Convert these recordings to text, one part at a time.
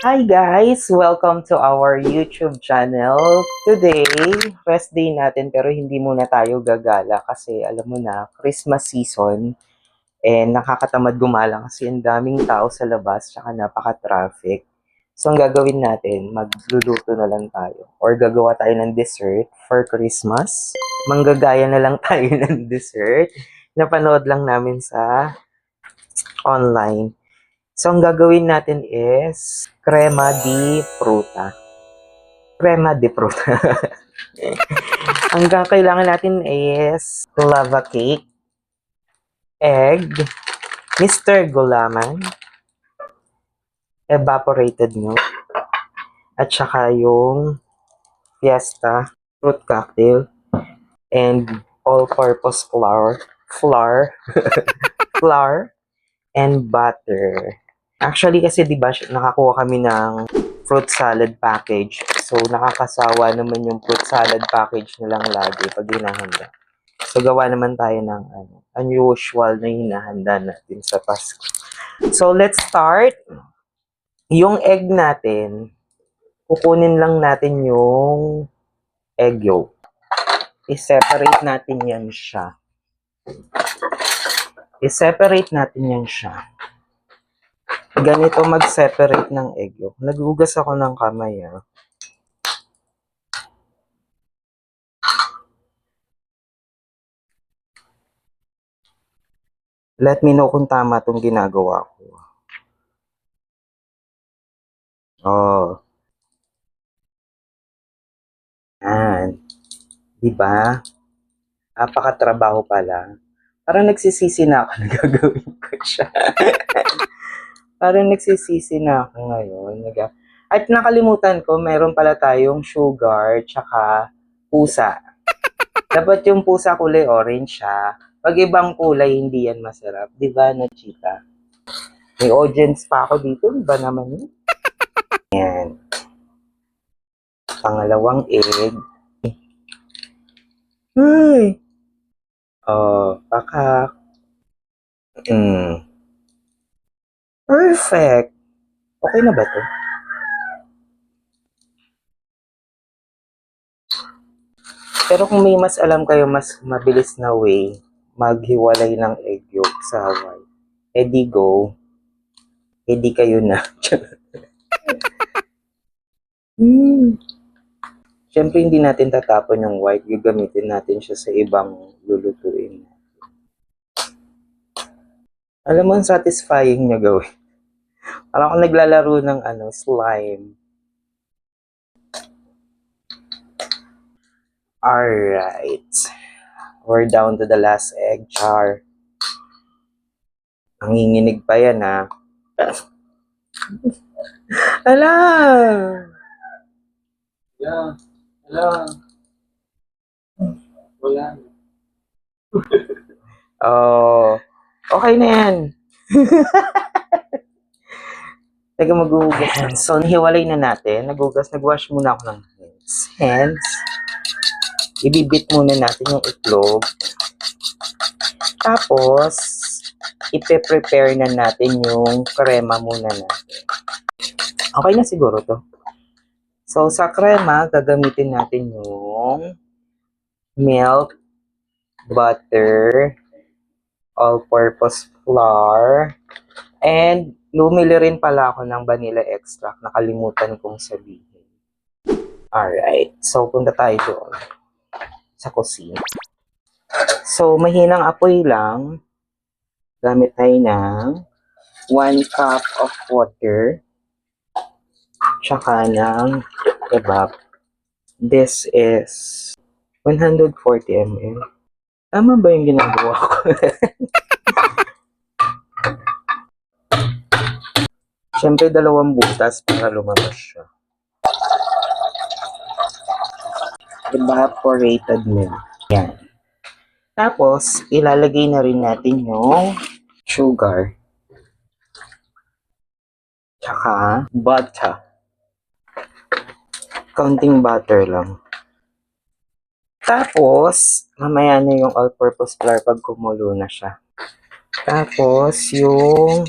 Hi guys! Welcome to our YouTube channel. Today, rest day natin pero hindi muna tayo gagala kasi alam mo na, Christmas season and nakakatamad gumala kasi ang daming tao sa labas tsaka napaka-traffic. So ang gagawin natin, magluluto na lang tayo or gagawa tayo ng dessert for Christmas. Manggagaya na lang tayo ng dessert. Napanood lang namin sa online. So, ang gagawin natin is crema di fruta. Crema di fruta. Ang kailangan natin is lava cake, egg, Mr. Gulaman, evaporated milk, at saka yung Fiesta fruit cocktail, and all-purpose flour, and butter. Actually kasi 'di ba nakakuha kami ng fruit salad package. So nakakasawa naman yung fruit salad package na lang lagi pag hinahanda. So gawa naman tayo ng unusual na hinahanda natin sa Pasko. So let's start. Yung egg natin, kukunin lang natin yung egg yolk. I-separate natin yan siya. Ganito mag-separate ng egg yolk. Naghugas ako ng kamay, Let me know kung tama itong ginagawa ko. Oh. Yan. Diba? Napakatrabaho pala. Parang nagsisisi na ako na gagawin ko siya. Parang nagsisisi na ako ngayon. At nakalimutan ko, meron pala tayong sugar tsaka pusa. Dapat yung pusa kulay orange siya. Pag ibang kulay, hindi yan masarap. Diba, no, chika? May audience pa ako dito. Diba naman yun? Yan. Pangalawang egg. Ay! Oh, pakak. Perfect. Okay na ba to? Pero kung may mas alam kayo, mas mabilis na way maghiwalay ng egg yolk sa white, edi go. Edi kayo na. Siyempre, hindi natin tatapon yung white. Gagamitin natin siya sa ibang lulutuin. Alam mo, ang satisfying niya gawin. Parang ako naglalaro ng slime. Alright. We're down to the last egg char. Nanginginig pa yan, ha? Ala! Yeah. Wala. Wala. Oh, okay na yan. Teka, maghuhugas na. So, hiwalay na natin. Nagwash muna ako ng hands. Ibibit muna natin yung itlog. Tapos, ipe-prepare na natin yung crema muna natin. Okay na siguro to. So, sa crema, gagamitin natin yung milk, butter, all-purpose flour, and lumili rin pala ako ng vanilla extract. Nakalimutan kong sabihin. Alright. So, punta tayo doon sa kusina. So, mahinang apoy lang. Gamit tayo ng 1 cup of water. Tsaka ng evap. This is 140 ml. Tama ba yung ginagawa ko? Siyempre, 2 butas para lumabas siya. Evaporated milk. Yan. Tapos, ilalagay na rin natin yung sugar. Tsaka butter. Counting butter lang. Tapos, mamaya na yung all-purpose flour pag kumulo na siya. Tapos, yung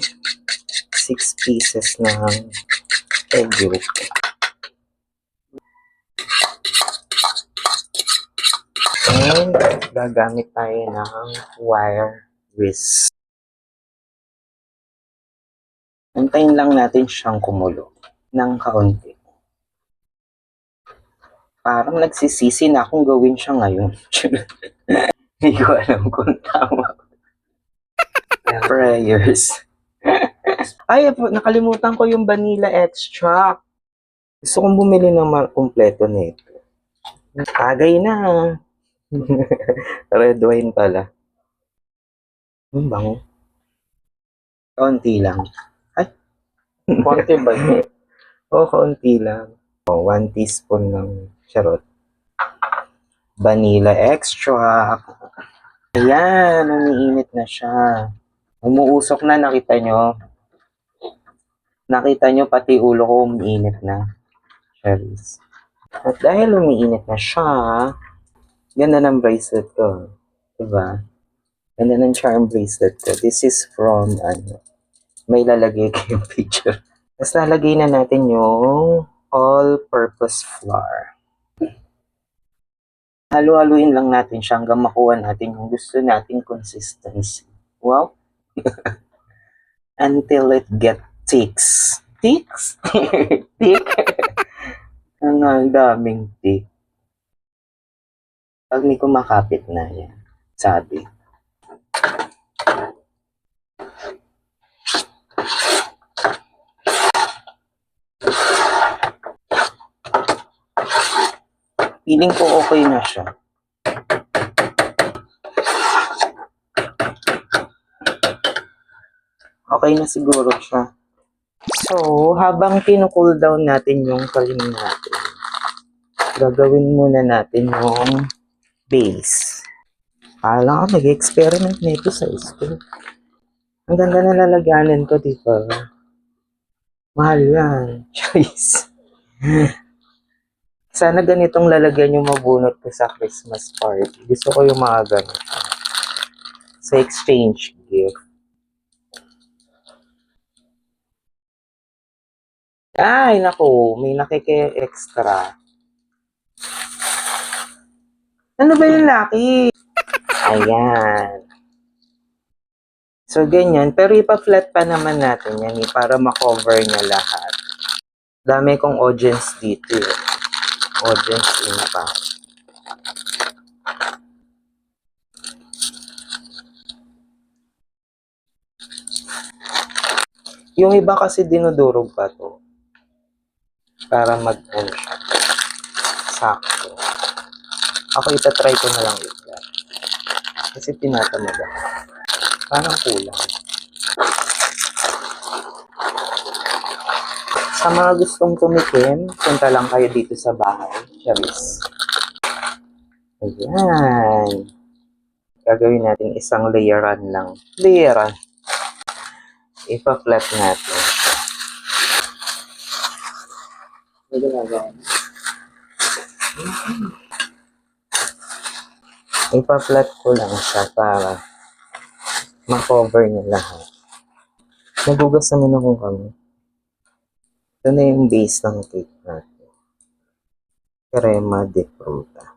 6 pieces ng egg yolk. And gagamit tayo ng wire whisk. Antayin lang natin siyang kumulo ng kaunti. Parang nagsisisi na akong gawin siya ngayon. Hindi ko alam kung tama. Prayers. Ay, nakalimutan ko yung vanilla extract. Gusto kong bumili ng kumpleto nito. Tagay na. Red wine pala. Ang bango. Kaunti lang. Ay, Konti ba yun? oo, kaunti lang. 1 teaspoon ng charot. Vanilla extract. Ayan, umiinit na siya. Umuusok na, nakita nyo. Nakita nyo, pati ulo ko umiinit na. Cherries. At dahil umiinit na siya, ganda ng bracelet ko. Diba? Ganda ng charm bracelet ko. This is from, may lalagay kayong picture. Tapos lalagay na natin yung all-purpose flour. Halu-haluin lang natin siya hanggang makuha natin yung gusto nating consistency. Wow! Until it get thicks. Thicks? Thick? Ang daming thick. Pag may kumakapit na yan, sabi. Feeling ko okay na siya. Okay na siguro siya. So, habang kinu-cool down natin yung kalim natin, gagawin muna natin yung base. Alam ko, nag-experiment nito sa school. Ang ganda na lalagyanan ko, di ba? Mahal yan. Choice. Sana ganitong lalagyan yung mabunot ko sa Christmas party. Gusto ko yung mga ganito. Sa exchange gift. Ay, naku. May nakike-extra. Ano ba yung laki? Ayan. So, ganyan. Pero ipa-flat pa naman natin yan para makover niya lahat. Dami kong audience dito eh. Audience impact. Yung iba kasi dinudurog pa to. Para mag-ano siya. Sakto. Ako itatry ko na lang ito. Kasi tinatamad ako. Parang kulang. Sa mga gustong tumikim, punta lang kayo dito sa bahay. Charis. Ayan. Gagawin natin isang layeran lang. Layeran. Ipa-flat natin. May ginagawa. Ipa-flat ko lang siya para ma-cover niya lahat. Nagugas naman ako kami. Ito na yung base ng cake natin. Crema de fruta.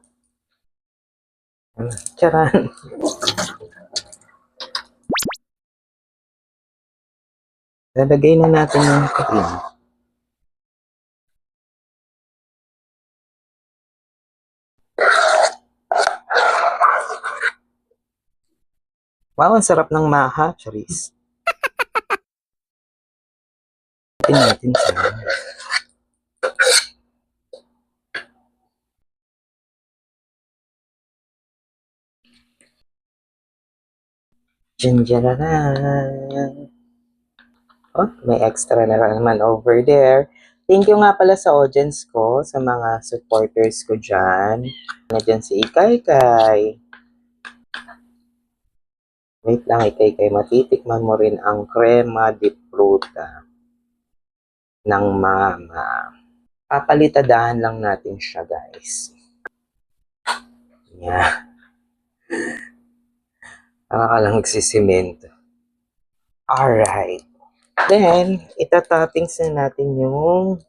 Charan! Lalagay na natin yung cream. Wow, ang sarap ng maha, Charis. Tingnan natin siya. Jinjararan. Oh, may extra na naman over there. Thank you nga pala sa audience ko, sa mga supporters ko dyan. Nandiyan si Ikaykay. Wait lang, Ikaykay. Matitikman mo rin ang crema de fruta ng mama. Papalitadahan lang natin siya, guys. Yeah. Para ka lang nagsisimento. Alright. Then, itatoppings na natin yung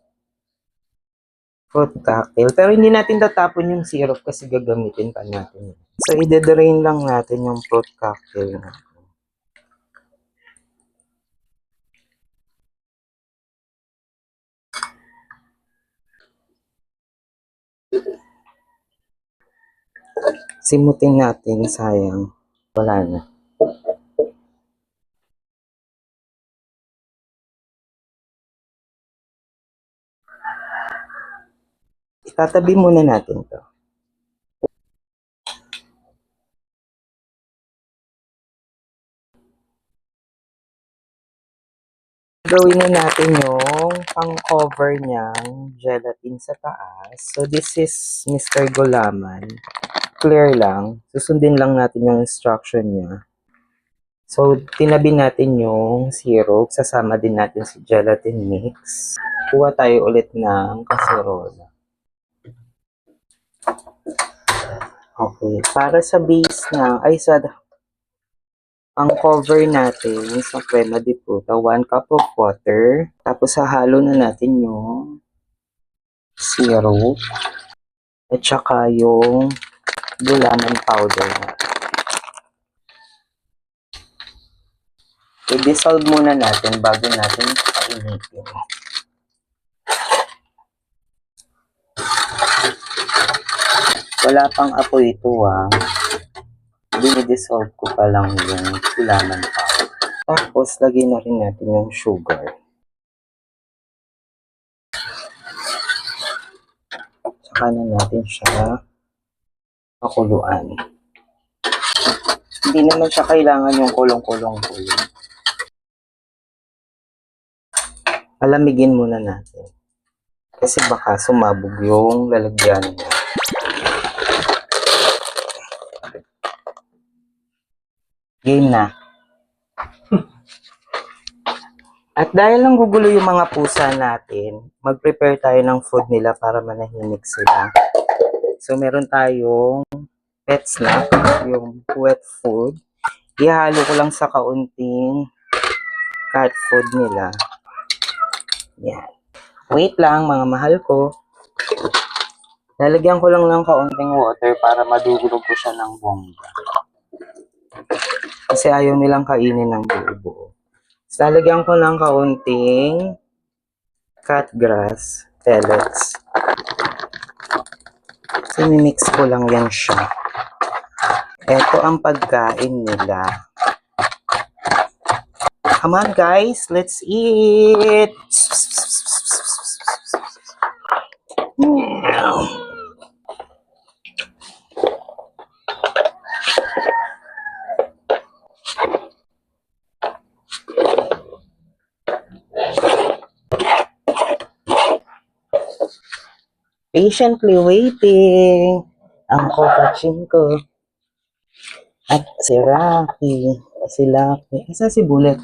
fruit cocktail. Pero hindi natin tatapon yung syrup kasi gagamitin pa natin. So, i-drain lang natin yung fruit cocktail. Simutin natin, sayang. Wala na. Itatabi muna natin to. Gawin na natin yung pang-cover niyang gelatin sa taas. So, this is Mr. Gulaman. Clear lang. Susundin lang natin yung instruction niya. So, tinabi natin yung syrup. Sasama din natin si gelatin mix. Kuha tayo ulit ng kaserola. Okay. Para sa base na, ang cover natin sa crema di fruta, 1 cup of water. Tapos hahalo na natin yung syrup at saka yung gulaman powder na. I-dissolve muna natin bago natin painitin. Wala pang apoy ito Dinidissolve ko pa lang yung gulaman powder. Tapos, lagyan na rin natin yung sugar. Saka na natin siya pakuluan. Hindi naman siya kailangan yung kulong-kulong. Palamigin muna natin. Kasi baka sumabog yung lalagyan niya. Game na. At dahil lang gugulo yung mga pusa natin, mag-prepare tayo ng food nila para manahimik sila. So, meron tayong pet snack, yung wet food. Ihalo ko lang sa kaunting cat food nila. Yan. Wait lang, mga mahal ko. Lalagyan ko lang ng kaunting water para madugulog ko siya ng bongga. Kasi ayaw nilang kainin ng buo-buo. So, lalagyan ko ng kaunting cat grass pellets. Sinimix ko lang yan siya. Ito ang pagkain nila. Come on guys, let's eat! Patiently waiting ang kokachin ko. At si Rocky. Si Lucky. Isa si Bullet.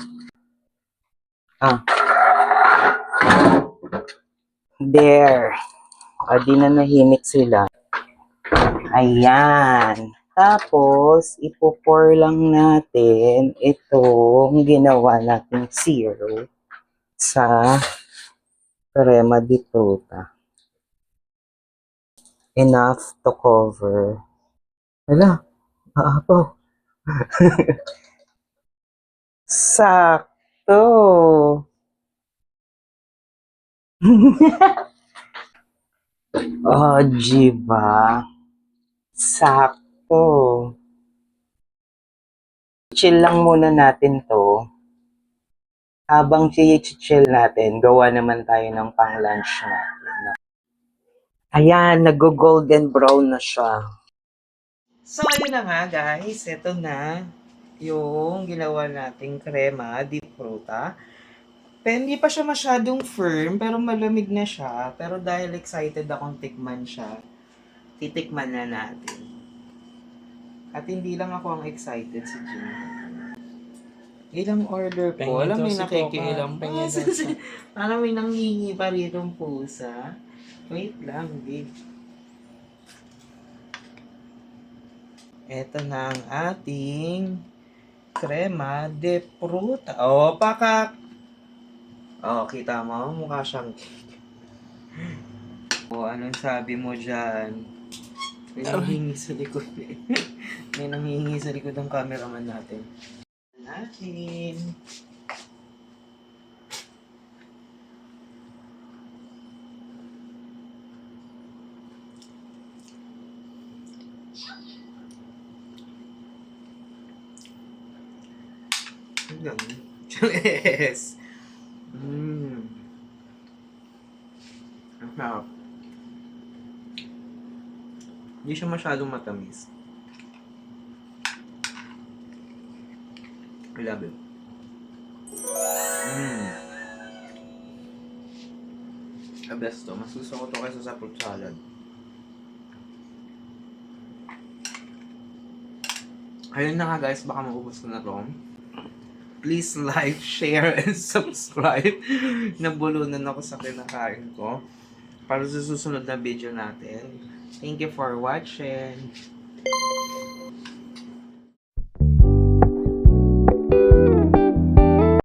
There. Di na nahimik sila. Ayan. Tapos, ipo-pour lang natin itong ginawa nating syrup sa crema di fruta. Enough to cover. Wala. Aapaw. Sakto. Oh, diba? Sakto. Chill lang muna natin to. Habang chill natin, gawa naman tayo ng pang-lunch natin. Ayan, nag-golden brown na siya. So, ayun na nga guys. Ito na yung ginawa nating crema di fruta. Pero hindi pa siya masyadong firm, pero malamig na siya. Pero dahil excited akong tikman siya, titikman na natin. At hindi lang ako ang excited, si Jim. Ilang order ko. Alam mo yung nakikiilang pa. Parang may nanghingi pa rito pusa. Wait lang, babe. Ito na ang ating crema de fruta. Oh, Oh, kita mo? Mukha siyang... Oh, anong sabi mo dyan? May nanghihingi sa likod eh. May nanghihingi sa likod ng cameraman natin. Natin. Hanggang. Yes. Ang sarap. Hindi siya masyadong matamis. I love it. The best to. Mas gusto ko to kaysa sa fruit salad. Ayun na nga guys, baka maubos ko na to. Please like, share, and subscribe. Nabulunan ako sa kinakain ko. Para sa susunod na video natin. Thank you for watching.